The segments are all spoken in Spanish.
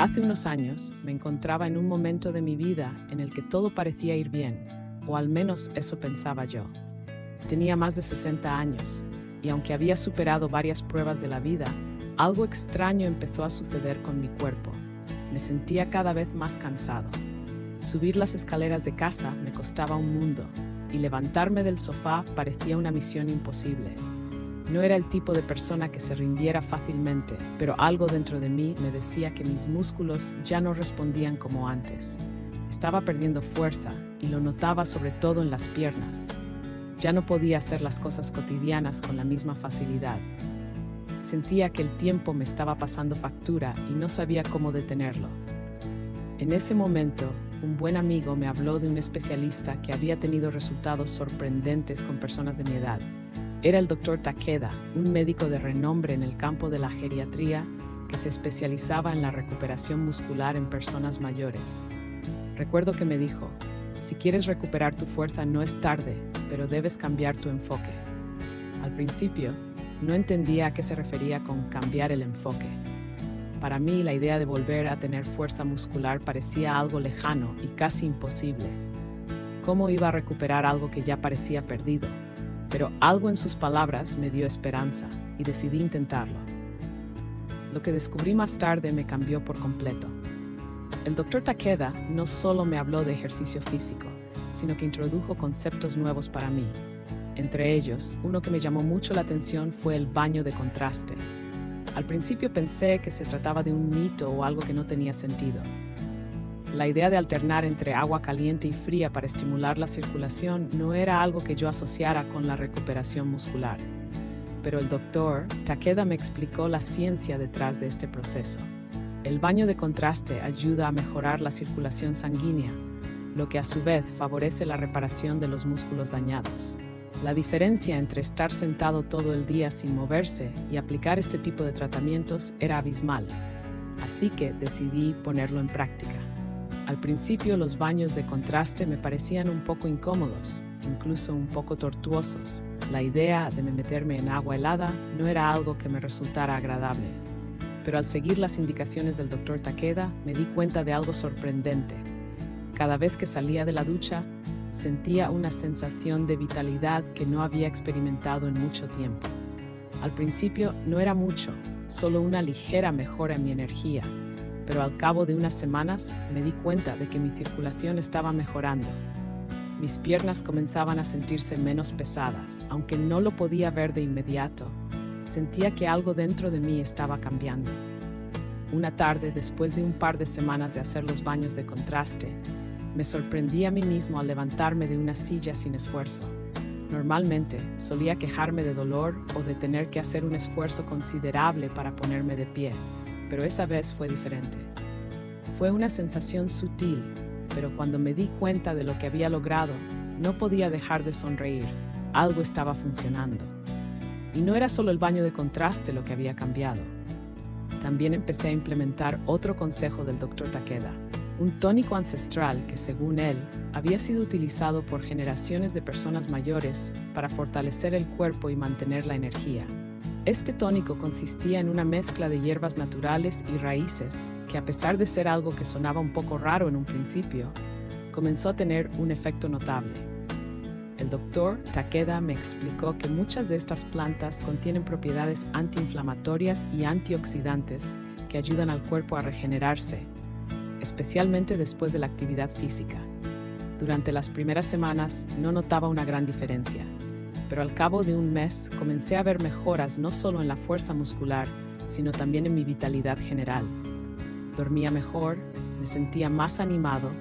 Hace unos años me encontraba en un momento de mi vida en el que todo parecía ir bien, o al menos eso pensaba yo. Tenía más de 60 años, y aunque había superado varias pruebas de la vida, algo extraño empezó a suceder con mi cuerpo. Me sentía cada vez más cansado. Subir las escaleras de casa me costaba un mundo, y levantarme del sofá parecía una misión imposible. No era el tipo de persona que se rindiera fácilmente, pero algo dentro de mí me decía que mis músculos ya no respondían como antes. Estaba perdiendo fuerza, y lo notaba sobre todo en las piernas. Ya no podía hacer las cosas cotidianas con la misma facilidad. Sentía que el tiempo me estaba pasando factura y no sabía cómo detenerlo. En ese momento, un buen amigo me habló de un especialista que había tenido resultados sorprendentes con personas de mi edad. Era el Dr. Takeda, un médico de renombre en el campo de la geriatría que se especializaba en la recuperación muscular en personas mayores. Recuerdo que me dijo: si quieres recuperar tu fuerza no es tarde, pero debes cambiar tu enfoque. Al principio, no entendía a qué se refería con cambiar el enfoque. Para mí, la idea de volver a tener fuerza muscular parecía algo lejano y casi imposible. ¿Cómo iba a recuperar algo que ya parecía perdido? Pero algo en sus palabras me dio esperanza y decidí intentarlo. Lo que descubrí más tarde me cambió por completo. El Dr. Takeda no solo me habló de ejercicio físico, sino que introdujo conceptos nuevos para mí. Entre ellos, uno que me llamó mucho la atención fue el baño de contraste. Al principio pensé que se trataba de un mito o algo que no tenía sentido. La idea de alternar entre agua caliente y fría para estimular la circulación no era algo que yo asociara con la recuperación muscular. Pero el Dr. Takeda me explicó la ciencia detrás de este proceso. El baño de contraste ayuda a mejorar la circulación sanguínea, lo que a su vez favorece la reparación de los músculos dañados. La diferencia entre estar sentado todo el día sin moverse y aplicar este tipo de tratamientos era abismal, así que decidí ponerlo en práctica. Al principio los baños de contraste me parecían un poco incómodos, incluso un poco tortuosos. La idea de meterme en agua helada no era algo que me resultara agradable. Pero al seguir las indicaciones del Dr. Takeda, me di cuenta de algo sorprendente. Cada vez que salía de la ducha, sentía una sensación de vitalidad que no había experimentado en mucho tiempo. Al principio no era mucho, solo una ligera mejora en mi energía, pero al cabo de unas semanas me di cuenta de que mi circulación estaba mejorando. Mis piernas comenzaban a sentirse menos pesadas, aunque no lo podía ver de inmediato. Sentía que algo dentro de mí estaba cambiando. Una tarde, después de un par de semanas de hacer los baños de contraste, me sorprendí a mí mismo al levantarme de una silla sin esfuerzo. Normalmente solía quejarme de dolor o de tener que hacer un esfuerzo considerable para ponerme de pie, pero esa vez fue diferente. Fue una sensación sutil, pero cuando me di cuenta de lo que había logrado, no podía dejar de sonreír. Algo estaba funcionando. Y no era solo el baño de contraste lo que había cambiado. También empecé a implementar otro consejo del Dr. Takeda, un tónico ancestral que, según él, había sido utilizado por generaciones de personas mayores para fortalecer el cuerpo y mantener la energía. Este tónico consistía en una mezcla de hierbas naturales y raíces que, a pesar de ser algo que sonaba un poco raro en un principio, comenzó a tener un efecto notable. El Dr. Takeda me explicó que muchas de estas plantas contienen propiedades antiinflamatorias y antioxidantes que ayudan al cuerpo a regenerarse, especialmente después de la actividad física. Durante las primeras semanas no notaba una gran diferencia, pero al cabo de un mes comencé a ver mejoras no solo en la fuerza muscular, sino también en mi vitalidad general. Dormía mejor, me sentía más animado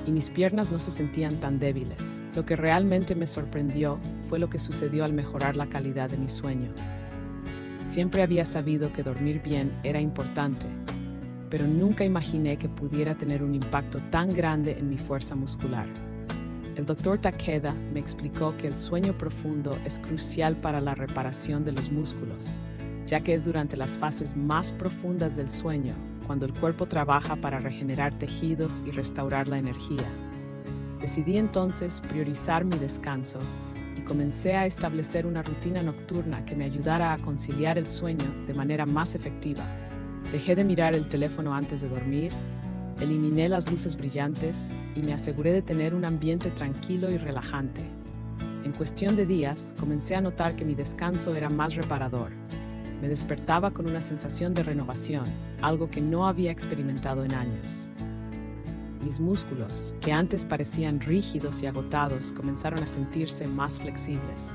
y mis piernas no se sentían tan débiles. Lo que realmente me sorprendió fue lo que sucedió al mejorar la calidad de mi sueño. Siempre había sabido que dormir bien era importante, pero nunca imaginé que pudiera tener un impacto tan grande en mi fuerza muscular. El Dr. Takeda me explicó que el sueño profundo es crucial para la reparación de los músculos, ya que es durante las fases más profundas del sueño cuando el cuerpo trabaja para regenerar tejidos y restaurar la energía. Decidí entonces priorizar mi descanso y comencé a establecer una rutina nocturna que me ayudara a conciliar el sueño de manera más efectiva. Dejé de mirar el teléfono antes de dormir, eliminé las luces brillantes y me aseguré de tener un ambiente tranquilo y relajante. En cuestión de días, comencé a notar que mi descanso era más reparador. Me despertaba con una sensación de renovación, algo que no había experimentado en años. Mis músculos, que antes parecían rígidos y agotados, comenzaron a sentirse más flexibles.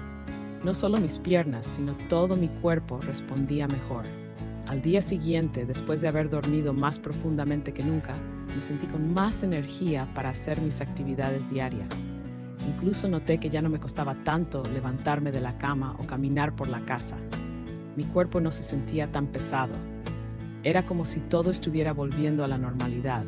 No solo mis piernas, sino todo mi cuerpo respondía mejor. Al día siguiente, después de haber dormido más profundamente que nunca, me sentí con más energía para hacer mis actividades diarias. Incluso noté que ya no me costaba tanto levantarme de la cama o caminar por la casa. Mi cuerpo no se sentía tan pesado. Era como si todo estuviera volviendo a la normalidad,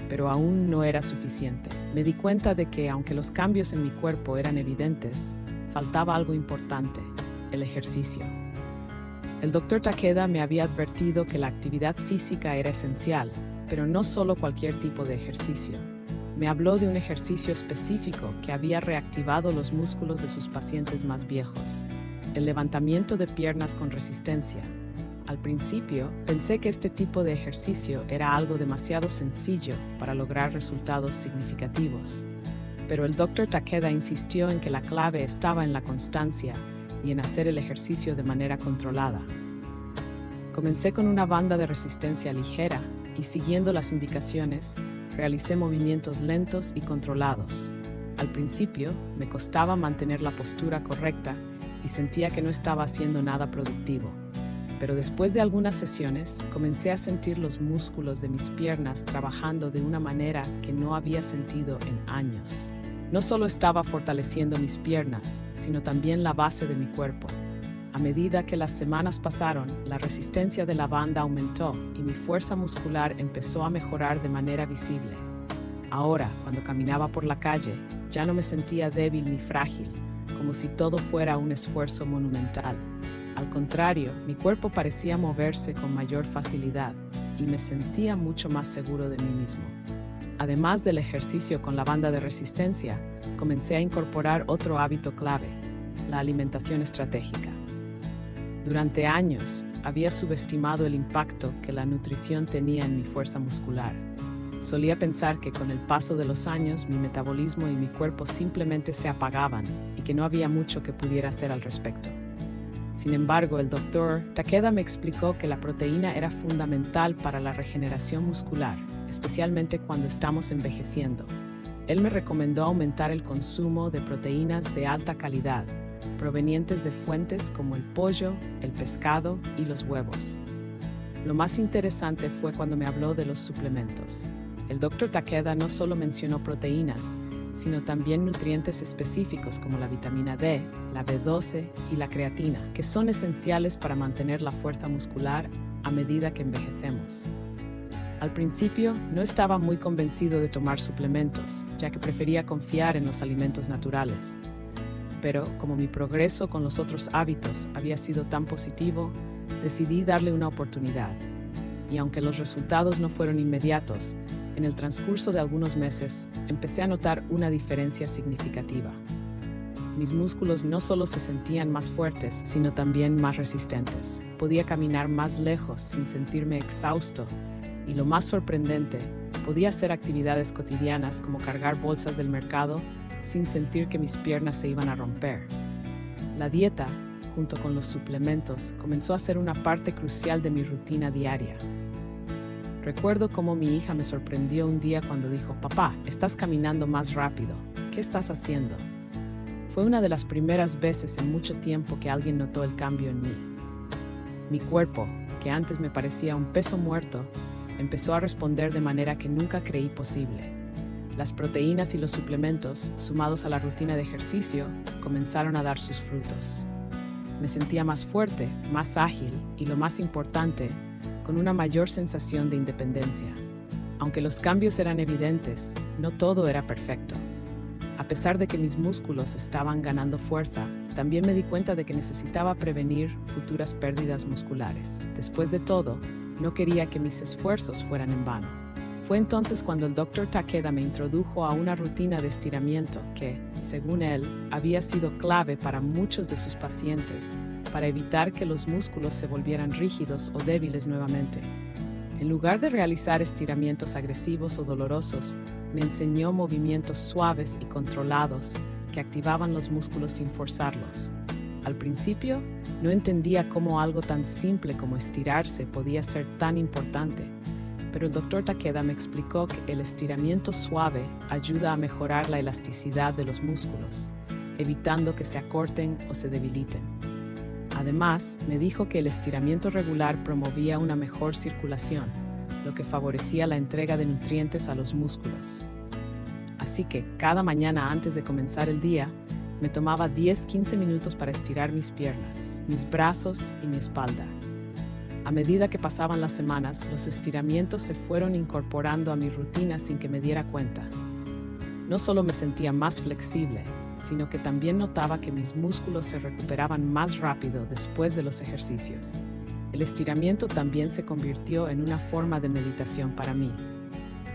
pero aún no era suficiente. Me di cuenta de que, aunque los cambios en mi cuerpo eran evidentes, faltaba algo importante: el ejercicio. El Dr. Takeda me había advertido que la actividad física era esencial, pero no solo cualquier tipo de ejercicio. Me habló de un ejercicio específico que había reactivado los músculos de sus pacientes más viejos: el levantamiento de piernas con resistencia. Al principio, pensé que este tipo de ejercicio era algo demasiado sencillo para lograr resultados significativos. Pero el Dr. Takeda insistió en que la clave estaba en la constancia y en hacer el ejercicio de manera controlada. Comencé con una banda de resistencia ligera y, siguiendo las indicaciones, realicé movimientos lentos y controlados. Al principio, me costaba mantener la postura correcta y sentía que no estaba haciendo nada productivo. Pero después de algunas sesiones, comencé a sentir los músculos de mis piernas trabajando de una manera que no había sentido en años. No solo estaba fortaleciendo mis piernas, sino también la base de mi cuerpo. A medida que las semanas pasaron, la resistencia de la banda aumentó y mi fuerza muscular empezó a mejorar de manera visible. Ahora, cuando caminaba por la calle, ya no me sentía débil ni frágil, como si todo fuera un esfuerzo monumental. Al contrario, mi cuerpo parecía moverse con mayor facilidad y me sentía mucho más seguro de mí mismo. Además del ejercicio con la banda de resistencia, comencé a incorporar otro hábito clave: la alimentación estratégica. Durante años, había subestimado el impacto que la nutrición tenía en mi fuerza muscular. Solía pensar que con el paso de los años mi metabolismo y mi cuerpo simplemente se apagaban y que no había mucho que pudiera hacer al respecto. Sin embargo, el Dr. Takeda me explicó que la proteína era fundamental para la regeneración muscular, especialmente cuando estamos envejeciendo. Él me recomendó aumentar el consumo de proteínas de alta calidad, provenientes de fuentes como el pollo, el pescado y los huevos. Lo más interesante fue cuando me habló de los suplementos. El Dr. Takeda no solo mencionó proteínas, sino también nutrientes específicos como la vitamina D, la B12 y la creatina, que son esenciales para mantener la fuerza muscular a medida que envejecemos. Al principio, no estaba muy convencido de tomar suplementos, ya que prefería confiar en los alimentos naturales. Pero, como mi progreso con los otros hábitos había sido tan positivo, decidí darle una oportunidad. Y aunque los resultados no fueron inmediatos, en el transcurso de algunos meses, empecé a notar una diferencia significativa. Mis músculos no solo se sentían más fuertes, sino también más resistentes. Podía caminar más lejos sin sentirme exhausto, y lo más sorprendente, podía hacer actividades cotidianas como cargar bolsas del mercado sin sentir que mis piernas se iban a romper. La dieta, junto con los suplementos, comenzó a ser una parte crucial de mi rutina diaria. Recuerdo cómo mi hija me sorprendió un día cuando dijo: «Papá, estás caminando más rápido. ¿Qué estás haciendo?». Fue una de las primeras veces en mucho tiempo que alguien notó el cambio en mí. Mi cuerpo, que antes me parecía un peso muerto, empezó a responder de manera que nunca creí posible. Las proteínas y los suplementos, sumados a la rutina de ejercicio, comenzaron a dar sus frutos. Me sentía más fuerte, más ágil y, lo más importante, con una mayor sensación de independencia. Aunque los cambios eran evidentes, no todo era perfecto. A pesar de que mis músculos estaban ganando fuerza, también me di cuenta de que necesitaba prevenir futuras pérdidas musculares. Después de todo, no quería que mis esfuerzos fueran en vano. Fue entonces cuando el Dr. Takeda me introdujo a una rutina de estiramiento que, según él, había sido clave para muchos de sus pacientes, para evitar que los músculos se volvieran rígidos o débiles nuevamente. En lugar de realizar estiramientos agresivos o dolorosos, me enseñó movimientos suaves y controlados que activaban los músculos sin forzarlos. Al principio, no entendía cómo algo tan simple como estirarse podía ser tan importante, pero el Dr. Takeda me explicó que el estiramiento suave ayuda a mejorar la elasticidad de los músculos, evitando que se acorten o se debiliten. Además, me dijo que el estiramiento regular promovía una mejor circulación, lo que favorecía la entrega de nutrientes a los músculos. Así que, cada mañana antes de comenzar el día, me tomaba 10-15 minutos para estirar mis piernas, mis brazos y mi espalda. A medida que pasaban las semanas, los estiramientos se fueron incorporando a mi rutina sin que me diera cuenta. No solo me sentía más flexible, sino que también notaba que mis músculos se recuperaban más rápido después de los ejercicios. El estiramiento también se convirtió en una forma de meditación para mí.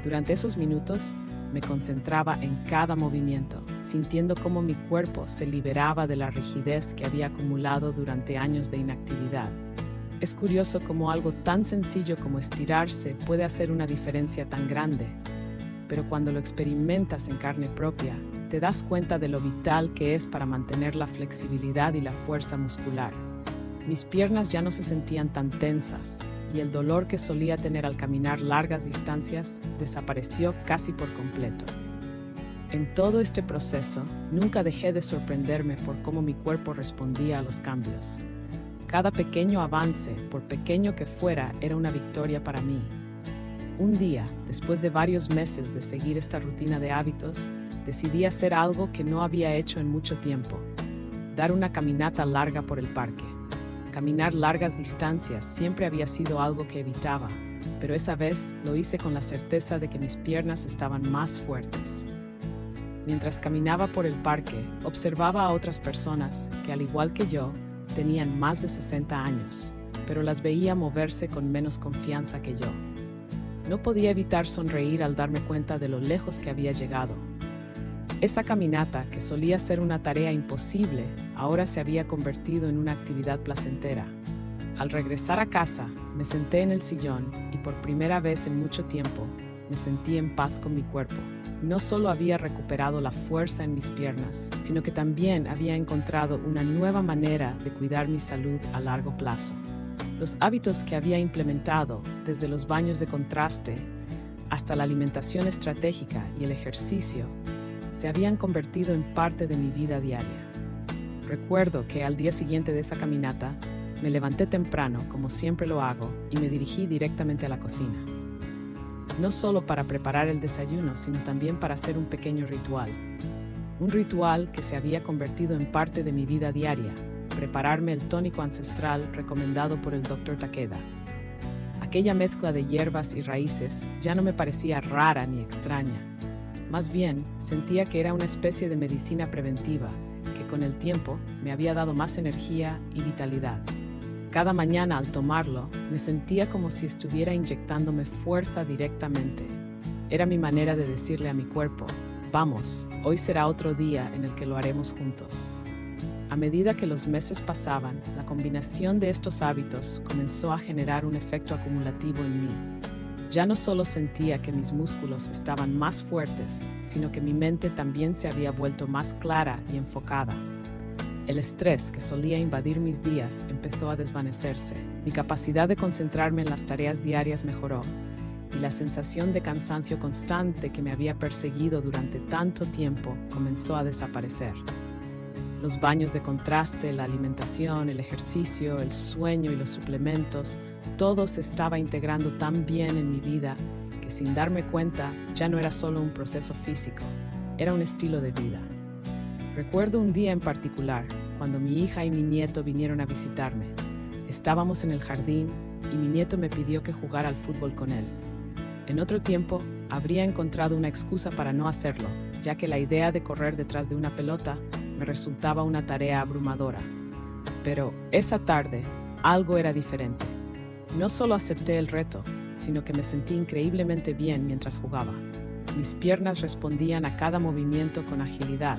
Durante esos minutos, me concentraba en cada movimiento, sintiendo cómo mi cuerpo se liberaba de la rigidez que había acumulado durante años de inactividad. Es curioso cómo algo tan sencillo como estirarse puede hacer una diferencia tan grande, pero cuando lo experimentas en carne propia, te das cuenta de lo vital que es para mantener la flexibilidad y la fuerza muscular. Mis piernas ya no se sentían tan tensas, y el dolor que solía tener al caminar largas distancias desapareció casi por completo. En todo este proceso, nunca dejé de sorprenderme por cómo mi cuerpo respondía a los cambios. Cada pequeño avance, por pequeño que fuera, era una victoria para mí. Un día, después de varios meses de seguir esta rutina de hábitos, decidí hacer algo que no había hecho en mucho tiempo: dar una caminata larga por el parque. Caminar largas distancias siempre había sido algo que evitaba, pero esa vez lo hice con la certeza de que mis piernas estaban más fuertes. Mientras caminaba por el parque, observaba a otras personas que, al igual que yo, tenían más de 60 años, pero las veía moverse con menos confianza que yo. No podía evitar sonreír al darme cuenta de lo lejos que había llegado. Esa caminata, que solía ser una tarea imposible, ahora se había convertido en una actividad placentera. Al regresar a casa, me senté en el sillón y por primera vez en mucho tiempo, me sentí en paz con mi cuerpo. No solo había recuperado la fuerza en mis piernas, sino que también había encontrado una nueva manera de cuidar mi salud a largo plazo. Los hábitos que había implementado, desde los baños de contraste hasta la alimentación estratégica y el ejercicio, se habían convertido en parte de mi vida diaria. Recuerdo que al día siguiente de esa caminata, me levanté temprano, como siempre lo hago, y me dirigí directamente a la cocina. No solo para preparar el desayuno, sino también para hacer un pequeño ritual. Un ritual que se había convertido en parte de mi vida diaria: prepararme el tónico ancestral recomendado por el Dr. Takeda. Aquella mezcla de hierbas y raíces ya no me parecía rara ni extraña. Más bien, sentía que era una especie de medicina preventiva que con el tiempo me había dado más energía y vitalidad. Cada mañana al tomarlo, me sentía como si estuviera inyectándome fuerza directamente. Era mi manera de decirle a mi cuerpo: vamos, hoy será otro día en el que lo haremos juntos. A medida que los meses pasaban, la combinación de estos hábitos comenzó a generar un efecto acumulativo en mí. Ya no solo sentía que mis músculos estaban más fuertes, sino que mi mente también se había vuelto más clara y enfocada. El estrés que solía invadir mis días empezó a desvanecerse. Mi capacidad de concentrarme en las tareas diarias mejoró, y la sensación de cansancio constante que me había perseguido durante tanto tiempo comenzó a desaparecer. Los baños de contraste, la alimentación, el ejercicio, el sueño y los suplementos, todo se estaba integrando tan bien en mi vida que, sin darme cuenta, ya no era solo un proceso físico, era un estilo de vida. Recuerdo un día en particular, cuando mi hija y mi nieto vinieron a visitarme. Estábamos en el jardín y mi nieto me pidió que jugara al fútbol con él. En otro tiempo, habría encontrado una excusa para no hacerlo, ya que la idea de correr detrás de una pelota me resultaba una tarea abrumadora. Pero esa tarde, algo era diferente. No solo acepté el reto, sino que me sentí increíblemente bien mientras jugaba. Mis piernas respondían a cada movimiento con agilidad,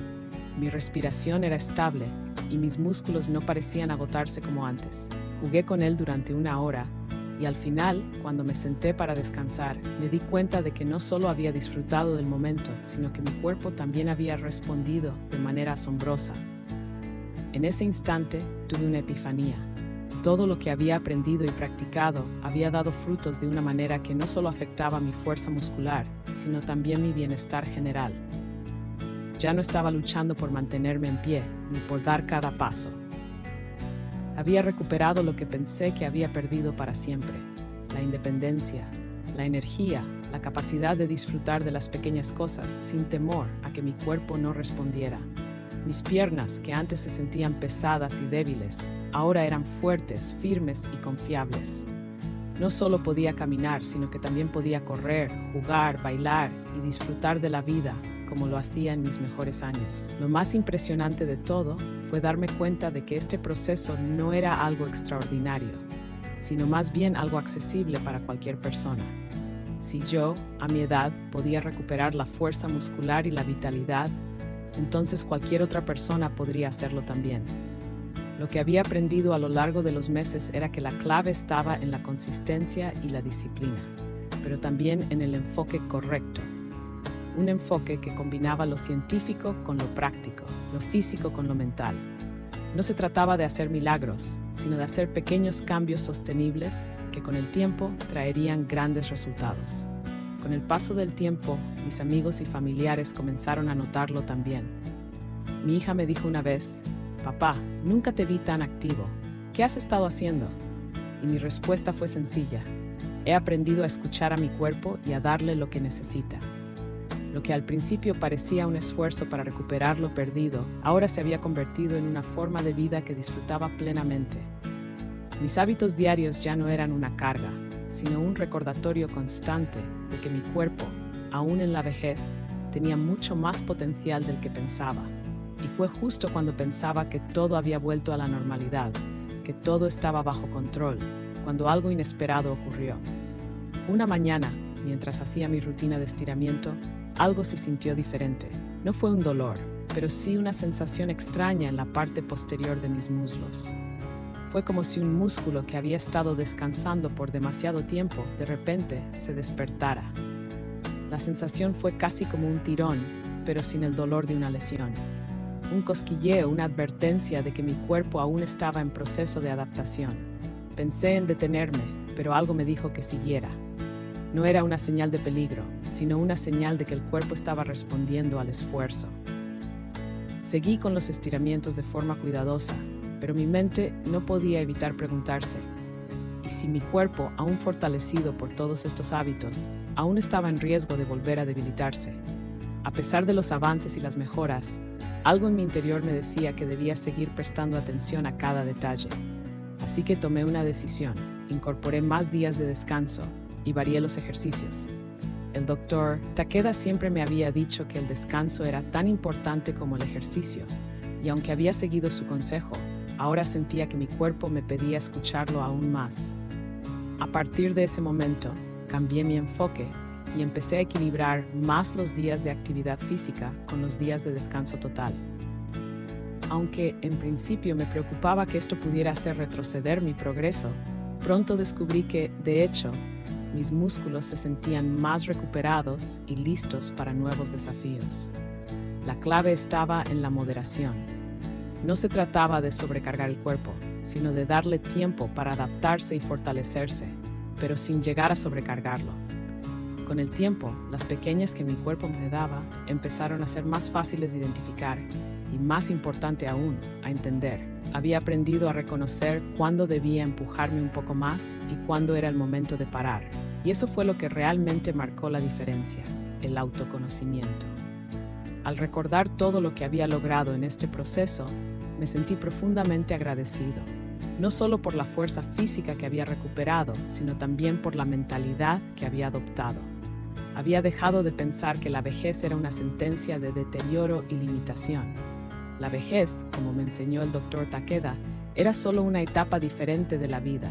mi respiración era estable y mis músculos no parecían agotarse como antes. Jugué con él durante una hora Y al final, cuando me senté para descansar, me di cuenta de que no solo había disfrutado del momento, sino que mi cuerpo también había respondido de manera asombrosa. En ese instante, tuve una epifanía. Todo lo que había aprendido y practicado había dado frutos de una manera que no solo afectaba mi fuerza muscular, sino también mi bienestar general. Ya no estaba luchando por mantenerme en pie, ni por dar cada paso. Había recuperado lo que pensé que había perdido para siempre: la independencia, la energía, la capacidad de disfrutar de las pequeñas cosas sin temor a que mi cuerpo no respondiera. Mis piernas, que antes se sentían pesadas y débiles, ahora eran fuertes, firmes y confiables. No solo podía caminar, sino que también podía correr, jugar, bailar y disfrutar de la vida como lo hacía en mis mejores años. Lo más impresionante de todo fue darme cuenta de que este proceso no era algo extraordinario, sino más bien algo accesible para cualquier persona. Si yo, a mi edad, podía recuperar la fuerza muscular y la vitalidad, entonces cualquier otra persona podría hacerlo también. Lo que había aprendido a lo largo de los meses era que la clave estaba en la consistencia y la disciplina, pero también en el enfoque correcto. Un enfoque que combinaba lo científico con lo práctico, lo físico con lo mental. No se trataba de hacer milagros, sino de hacer pequeños cambios sostenibles que con el tiempo traerían grandes resultados. Con el paso del tiempo, mis amigos y familiares comenzaron a notarlo también. Mi hija me dijo una vez: «Papá, nunca te vi tan activo. ¿Qué has estado haciendo?». Y mi respuesta fue sencilla: he aprendido a escuchar a mi cuerpo y a darle lo que necesita. Lo que al principio parecía un esfuerzo para recuperar lo perdido, ahora se había convertido en una forma de vida que disfrutaba plenamente. Mis hábitos diarios ya no eran una carga, sino un recordatorio constante de que mi cuerpo, aún en la vejez, tenía mucho más potencial del que pensaba. Y fue justo cuando pensaba que todo había vuelto a la normalidad, que todo estaba bajo control, cuando algo inesperado ocurrió. Una mañana, mientras hacía mi rutina de estiramiento, algo se sintió diferente. No fue un dolor, pero sí una sensación extraña en la parte posterior de mis muslos. Fue como si un músculo que había estado descansando por demasiado tiempo, de repente, se despertara. La sensación fue casi como un tirón, pero sin el dolor de una lesión. Un cosquilleo, una advertencia de que mi cuerpo aún estaba en proceso de adaptación. Pensé en detenerme, pero algo me dijo que siguiera. No era una señal de peligro, sino una señal de que el cuerpo estaba respondiendo al esfuerzo. Seguí con los estiramientos de forma cuidadosa, pero mi mente no podía evitar preguntarse: ¿y si mi cuerpo, aún fortalecido por todos estos hábitos, aún estaba en riesgo de volver a debilitarse? A pesar de los avances y las mejoras, algo en mi interior me decía que debía seguir prestando atención a cada detalle. Así que tomé una decisión: incorporé más días de descanso y varié los ejercicios. El doctor Takeda siempre me había dicho que el descanso era tan importante como el ejercicio, y aunque había seguido su consejo, ahora sentía que mi cuerpo me pedía escucharlo aún más. A partir de ese momento, cambié mi enfoque y empecé a equilibrar más los días de actividad física con los días de descanso total. Aunque en principio me preocupaba que esto pudiera hacer retroceder mi progreso, pronto descubrí que, de hecho, mis músculos se sentían más recuperados y listos para nuevos desafíos. La clave estaba en la moderación. No se trataba de sobrecargar el cuerpo, sino de darle tiempo para adaptarse y fortalecerse, pero sin llegar a sobrecargarlo. Con el tiempo, las pequeñas que mi cuerpo me daba empezaron a ser más fáciles de identificar y, más importante aún, a entender. Había aprendido a reconocer cuándo debía empujarme un poco más y cuándo era el momento de parar. Y eso fue lo que realmente marcó la diferencia: el autoconocimiento. Al recordar todo lo que había logrado en este proceso, me sentí profundamente agradecido, no solo por la fuerza física que había recuperado, sino también por la mentalidad que había adoptado. Había dejado de pensar que la vejez era una sentencia de deterioro y limitación. La vejez, como me enseñó el doctor Takeda, era solo una etapa diferente de la vida,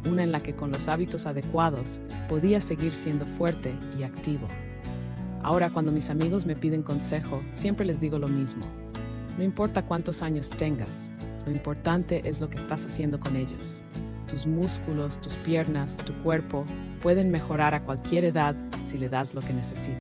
una en la que con los hábitos adecuados podía seguir siendo fuerte y activo. Ahora, cuando mis amigos me piden consejo, siempre les digo lo mismo: no importa cuántos años tengas, lo importante es lo que estás haciendo con ellos. tus músculos, tus piernas, tu cuerpo pueden mejorar a cualquier edad si le das lo que necesitas.